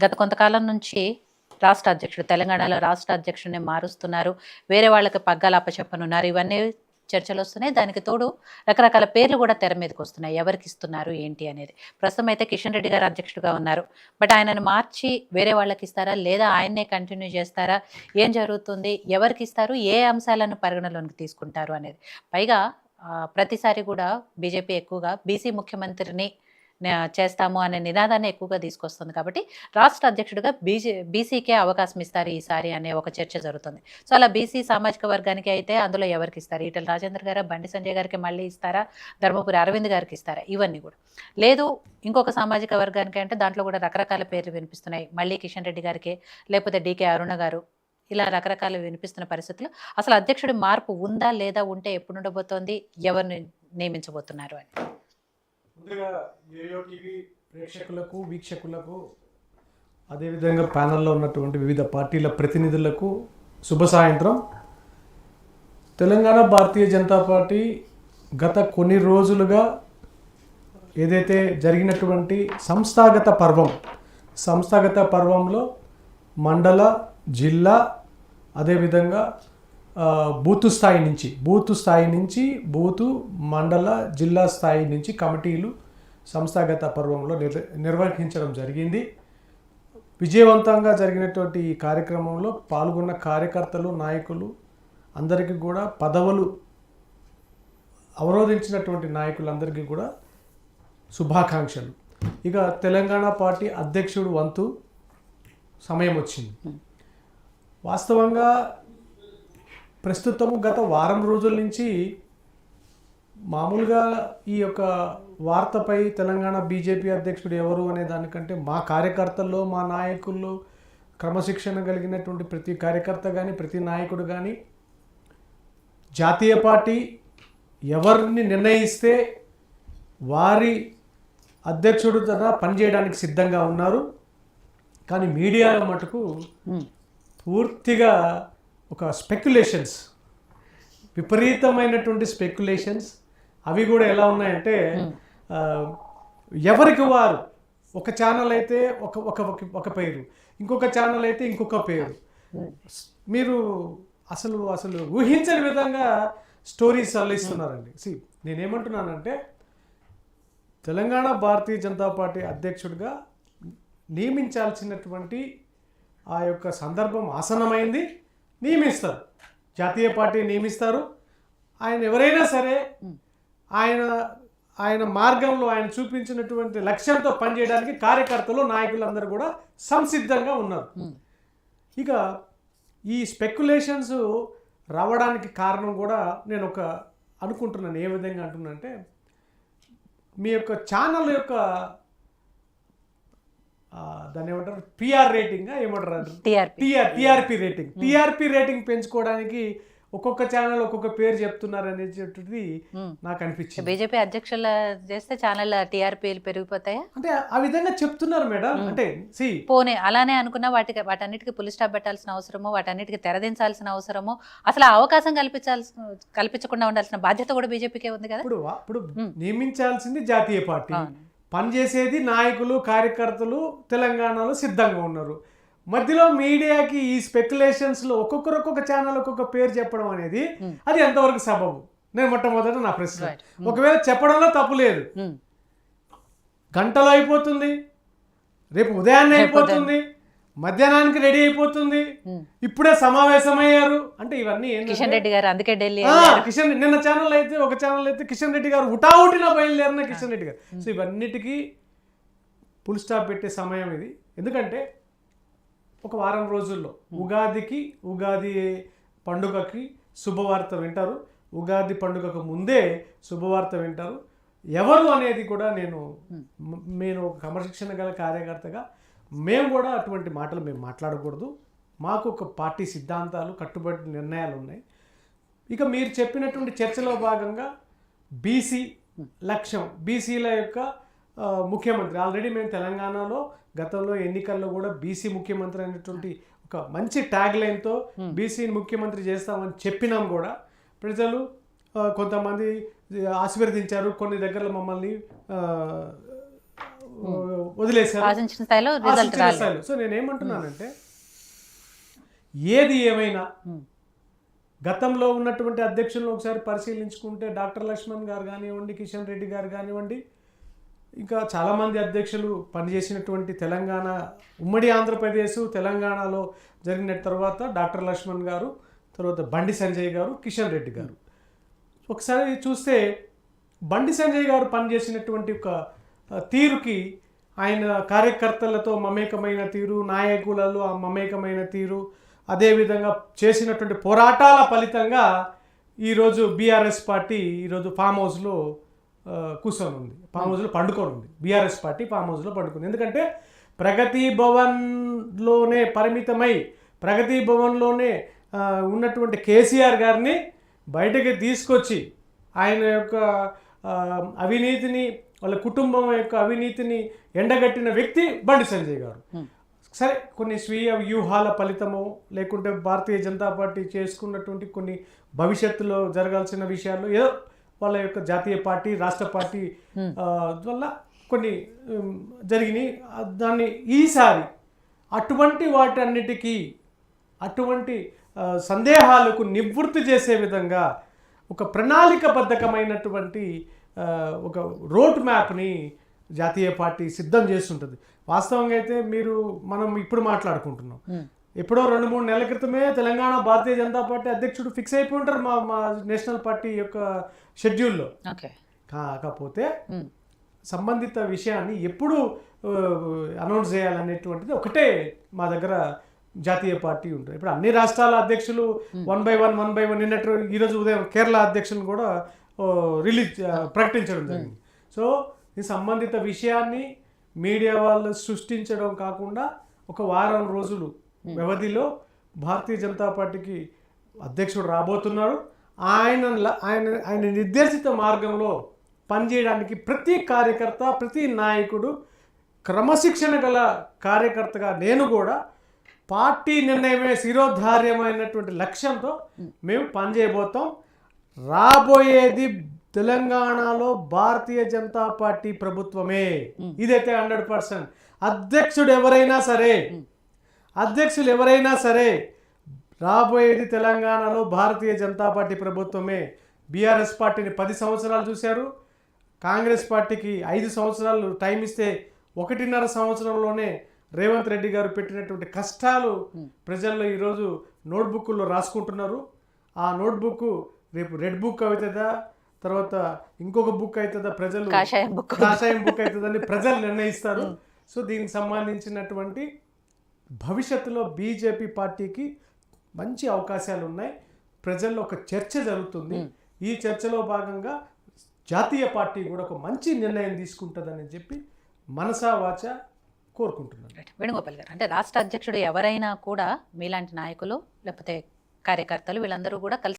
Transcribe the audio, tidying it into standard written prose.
గత కొంతకాలం నుంచి రాష్ట్ర అధ్యక్షుడు తెలంగాణలో రాష్ట్ర అధ్యక్షుడిని మారుస్తున్నారు. వేరే వాళ్ళకి పగ్గాలు అప్పచెప్పనున్నారు. ఇవన్నీ చర్చలు వస్తున్నాయి. దానికి తోడు రకరకాల పేర్లు కూడా తెర మీదకి వస్తున్నాయి. ఎవరికి ఇస్తున్నారు ఏంటి అనేది. ప్రస్తుతం అయితే కిషన్ రెడ్డి గారు అధ్యక్షుడిగా ఉన్నారు. బట్ ఆయనను మార్చి వేరే వాళ్ళకి ఇస్తారా, లేదా ఆయన్నే కంటిన్యూ చేస్తారా, ఏం జరుగుతుంది, ఎవరికి ఇస్తారు, ఏ అంశాలను పరిగణలోకి తీసుకుంటారు అనేది. పైగా ప్రతిసారి కూడా బీజేపీ ఎక్కువగా బీసీ ముఖ్యమంత్రిని చేస్తాము అనే నినాదాన్ని ఎక్కువగా తీసుకొస్తుంది. కాబట్టి రాష్ట్ర అధ్యక్షుడిగా బీసీకే అవకాశం ఇస్తారు ఈసారి అనే ఒక చర్చ జరుగుతుంది. సో అలా బీసీ సామాజిక వర్గానికి అయితే అందులో ఎవరికి ఇస్తారు? ఈటెల రాజేందర్ గారు, బండి సంజయ్ గారికి మళ్ళీ ఇస్తారా, ధర్మపురి అరవింద్ గారికి ఇస్తారా? ఇవన్నీ కూడా లేదు. ఇంకొక సామాజిక వర్గానికి అంటే దాంట్లో కూడా రకరకాల పేర్లు వినిపిస్తున్నాయి. మళ్ళీ కిషన్ రెడ్డి గారికి, లేకపోతే డీకే అరుణ గారు, ఇలా రకరకాలు వినిపిస్తున్న పరిస్థితులు అసలు అధ్యక్షుడి మార్పు ఉందా లేదా, ఉంటే ఎప్పుడు ఉండబోతోంది, ఎవరిని నియమించబోతున్నారు అని. ముందుగా ఏయో టీవీ ప్రేక్షకులకు, వీక్షకులకు, అదేవిధంగా ప్యానల్లో ఉన్నటువంటి వివిధ పార్టీల ప్రతినిధులకు శుభ సాయంత్రం. తెలంగాణ భారతీయ జనతా పార్టీ గత కొన్ని రోజులుగా ఏదైతే జరిగినటువంటి సంస్థాగత పర్వంలో మండల, జిల్లా, అదేవిధంగా బూతు స్థాయి నుంచి మండల, జిల్లా స్థాయి నుంచి కమిటీలు సంస్థాగత పర్వంలో నిర్వహించడం జరిగింది. విజయవంతంగా జరిగినటువంటి ఈ కార్యక్రమంలో పాల్గొన్న కార్యకర్తలు, నాయకులు అందరికీ కూడా పదవులు అవరోధించినటువంటి నాయకులందరికీ కూడా శుభాకాంక్షలు. ఇక తెలంగాణ పార్టీ అధ్యక్షుడు వంతు సమయం వచ్చింది. వాస్తవంగా ప్రస్తుతం గత వారం రోజుల నుంచి మామూలుగా ఈ యొక్క వార్తపై తెలంగాణ బీజేపీ అధ్యక్షుడు ఎవరు అనే దానికంటే మా కార్యకర్తల్లో, మా నాయకుల్లో క్రమశిక్షణ కలిగినటువంటి ప్రతి కార్యకర్త కానీ, ప్రతి నాయకుడు కానీ జాతీయ పార్టీ ఎవరిని నిర్ణయిస్తే వారి అధ్యక్షుడు ద్వారా పనిచేయడానికి సిద్ధంగా ఉన్నారు. కానీ మీడియాలో మటుకు పూర్తిగా ఒక స్పెక్యులేషన్స్, విపరీతమైనటువంటి స్పెక్యులేషన్స్. అవి కూడా ఎలా ఉన్నాయంటే ఎవరికి వారు, ఒక ఛానల్ అయితే ఒక పేరు, ఇంకొక ఛానల్ అయితే ఇంకొక పేరు. మీరు అసలు ఊహించని విధంగా స్టోరీస్ అల్లిస్తున్నారండి. నేనేమంటున్నానంటే తెలంగాణ భారతీయ జనతా పార్టీ అధ్యక్షుడిగా నియమించాల్సినటువంటి ఆ యొక్క సందర్భం ఆసన్నమైంది. నియమిస్తారు, జాతీయ పార్టీ నియమిస్తారు. ఆయన ఎవరైనా సరే ఆయన మార్గంలో ఆయన చూపించినటువంటి లక్ష్యంతో పనిచేయడానికి కార్యకర్తలు, నాయకులందరూ కూడా సంసిద్ధంగా ఉన్నారు. ఇక ఈ స్పెక్యులేషన్స్ రావడానికి కారణం కూడా నేను అనుకుంటున్నాను. ఏ విధంగా అంటున్నానంటే మీ యొక్క ఛానల్ యొక్క దాన్ని ఏమంటారు, పిఆర్ రేటింగ్ ఏమంటారు, టీఆర్పీ రేటింగ్ పెంచుకోవడానికి ఒక్కొక్క ఛానల్ ఒక్కొక్క పేరు చెప్తున్నారు అనేటువంటిది నాకు అనిపించింది. బీజేపీ అధ్యక్షుల చేస్తే ఛానల్ టీఆర్పీలు పెరిగిపోతాయా అంటే ఆ విధంగా చెప్తున్నారు మేడం. అంటే పోనీ అలానే అనుకున్నా వాటన్నిటికీ పులి స్టాప్ పెట్టాల్సిన అవసరము, వాటన్నిటికీ తెరదించాల్సిన అవసరము, అసలు అవకాశం కల్పించకుండా ఉండాల్సిన బాధ్యత కూడా బీజేపీకే ఉంది కదా. ఇప్పుడు నియమించాల్సింది జాతీయ పార్టీ, పనిచేసేది నాయకులు, కార్యకర్తలు తెలంగాణలో సిద్ధంగా ఉన్నారు. మధ్యలో మీడియాకి ఈ స్పెక్యులేషన్స్లో ఒక్కొక్క ఛానల్ ఒక్కొక్క పేరు చెప్పడం అనేది అది ఎంతవరకు సబబు? నేను మొట్టమొదట నా ప్రశ్న. ఒకవేళ చెప్పడంలో తప్పు లేదు, గంటలో అయిపోతుంది, రేపు ఉదయాన్నే అయిపోతుంది, మధ్యాహ్నానికి రెడీ అయిపోతుంది, ఇప్పుడే సమావేశమయ్యారు అంటే ఇవన్నీ కిషన్ రెడ్డి గారు అందుకే ఢిల్లీ నిన్న ఛానల్ అయితే ఒక ఛానల్ అయితే కిషన్ రెడ్డి గారు హుటాహుటిన బయలుదేరిన కిషన్ రెడ్డి గారు. సో ఇవన్నిటికీ ఫుల్ స్టాప్ పెట్టే సమయం ఇది. ఎందుకంటే ఒక వారం రోజుల్లో ఉగాది పండుగకి శుభవార్త వింటారు. ఉగాది పండుగకు ముందే శుభవార్త వింటారు. ఎవరు అనేది కూడా నేను ఒక క్రమశిక్షణ గల కార్యకర్తగా మేము కూడా అటువంటి మాటలు మేము మాట్లాడకూడదు. మాకు ఒక పార్టీ సిద్ధాంతాలు, కట్టుబడి నిర్ణయాలు ఉన్నాయి. ఇక మీరు చెప్పినటువంటి చర్చలో భాగంగా బీసీ లక్ష్యం, బీసీల యొక్క ముఖ్యమంత్రి. ఆల్రెడీ మేము తెలంగాణలో గతంలో ఎన్నికల్లో కూడా బీసీ ముఖ్యమంత్రి అనేటువంటి ఒక మంచి ట్యాగ్ లైన్తో బీసీని ముఖ్యమంత్రి చేస్తామని చెప్పినాం కూడా. ప్రజలు కొంతమంది ఆశీర్వదించారు, కొన్ని దగ్గరలో మమ్మల్ని వదిలేశారు ఆశించిన స్థాయిలో రిజల్ట్ ఆశించిన రాలేదు. స్థాయిలో. సో నేనేమంటున్నానంటే ఏది ఏమైనా ఉమ్, గతంలో ఉన్నటువంటి అధ్యక్షులను ఒకసారి పరిశీలించుకుంటే డాక్టర్ లక్ష్మణ్ గారు కానివ్వండి, కిషన్ రెడ్డి గారు కానివ్వండి, ఇంకా చాలామంది అధ్యక్షులు పనిచేసినటువంటి తెలంగాణ ఉమ్మడి ఆంధ్రప్రదేశ్ తెలంగాణలో జరిగిన తర్వాత డాక్టర్ లక్ష్మణ్ గారు, తర్వాత బండి సంజయ్ గారు, కిషన్ రెడ్డి గారు. ఒకసారి చూస్తే బండి సంజయ్ గారు పనిచేసినటువంటి ఒక తీరుకి, ఆయన కార్యకర్తలతో మమేకమైన తీరు, నాయకులలో ఆ మమేకమైన తీరు, అదేవిధంగా చేసినటువంటి పోరాటాల ఫలితంగా ఈరోజు బీఆర్ఎస్ పార్టీ ఈరోజు ఫామ్ హౌస్లో కూర్చొని ఉంది, ఫామ్ హౌస్లో పండుకొని ఉంది. బీఆర్ఎస్ పార్టీ ఫామ్ హౌస్లో పండుకుంది. ఎందుకంటే ప్రగతి భవన్లోనే పరిమితమై ప్రగతి భవన్లోనే ఉన్నటువంటి కేసీఆర్ గారిని బయటకి తీసుకొచ్చి ఆయన యొక్క అవినీతిని, వాళ్ళ కుటుంబం యొక్క అవినీతిని ఎండగట్టిన వ్యక్తి బండి సంజయ్ గారు. సరే, కొన్ని స్వీయ వ్యూహాల ఫలితమో లేకుంటే భారతీయ జనతా పార్టీ చేసుకున్నటువంటి కొన్ని భవిష్యత్తులో జరగాల్సిన విషయాల్లో ఏదో వాళ్ళ యొక్క జాతీయ పార్టీ, రాష్ట్ర పార్టీ వల్ల కొన్ని జరిగినాయి. దాన్ని ఈసారి అటువంటి వాటన్నిటికీ, అటువంటి సందేహాలకు నివృత్తి చేసే విధంగా ఒక ప్రణాళికబద్ధకమైనటువంటి ఒక రోడ్ మ్యాప్ని జాతీయ పార్టీ సిద్ధం చేస్తుంటుంది. వాస్తవంగా అయితే మనం ఇప్పుడు మాట్లాడుకుంటున్నాం, ఎప్పుడో 2-3 నెలల క్రితమే తెలంగాణ భారతీయ జనతా పార్టీ అధ్యక్షుడు ఫిక్స్ అయిపోయి ఉంటారు మా నేషనల్ పార్టీ యొక్క షెడ్యూల్లో. కాకపోతే సంబంధిత విషయాన్ని ఎప్పుడు అనౌన్స్ చేయాలనేటువంటిది ఒకటే మా దగ్గర జాతీయ పార్టీ ఉంటుంది. ఇప్పుడు అన్ని రాష్ట్రాల అధ్యక్షులు 1 by 1 నిన్నట్టు ఈరోజు ఉదయం కేరళ అధ్యక్షులను కూడా ప్రకటించడం జరిగింది. సో ఈ సంబంధిత విషయాన్ని మీడియా వాళ్ళు సృష్టించడం కాకుండా ఒక వారం రోజులు వ్యవధిలో భారతీయ జనతా పార్టీకి అధ్యక్షుడు రాబోతున్నాడు. ఆయన నిర్దేశిత మార్గంలో పనిచేయడానికి ప్రతి కార్యకర్త, ప్రతి నాయకుడు క్రమశిక్షణ గల కార్యకర్తగా నేను కూడా పార్టీ నిర్ణయమే శిరోధార్యమైనటువంటి లక్ష్యంతో మేము పనిచేయబోతాం. రాబోయేది తెలంగాణలో భారతీయ జనతా పార్టీ ప్రభుత్వమే, ఇదైతే 100%. అధ్యక్షులు ఎవరైనా సరే రాబోయేది తెలంగాణలో భారతీయ జనతా పార్టీ ప్రభుత్వమే. బీఆర్ఎస్ పార్టీని 10 సంవత్సరాలు చూశారు, కాంగ్రెస్ పార్టీకి 5 సంవత్సరాలు టైం ఇస్తే 1.5 సంవత్సరంలోనే రేవంత్ రెడ్డి గారు పెట్టినటువంటి కష్టాలు ప్రజల్లో ఈరోజు నోట్బుక్లో రాసుకుంటున్నారు. ఆ నోట్బుక్ రేపు రెడ్ బుక్ అవుతుందా, తర్వాత ఇంకొక బుక్ అవుతుందా, ప్రజలు కాషాయం బుక్ అవుతుందని ప్రజలు నిర్ణయిస్తారు. సో దీనికి సంబంధించినటువంటి భవిష్యత్తులో బీజేపీ పార్టీకి మంచి అవకాశాలు ఉన్నాయి. ప్రజల్లో ఒక చర్చ జరుగుతుంది. ఈ చర్చలో భాగంగా జాతీయ పార్టీ కూడా ఒక మంచి నిర్ణయం తీసుకుంటుందని చెప్పి మనసా వాచ కోరుకుంటున్నాను. వేణుగోపాల్ గారు, అంటే రాష్ట్ర అధ్యక్షుడు ఎవరైనా కూడా మీలాంటి నాయకులు లేకపోతే కార్యకర్తలు వీళ్ళందరూ కూడా కలిసి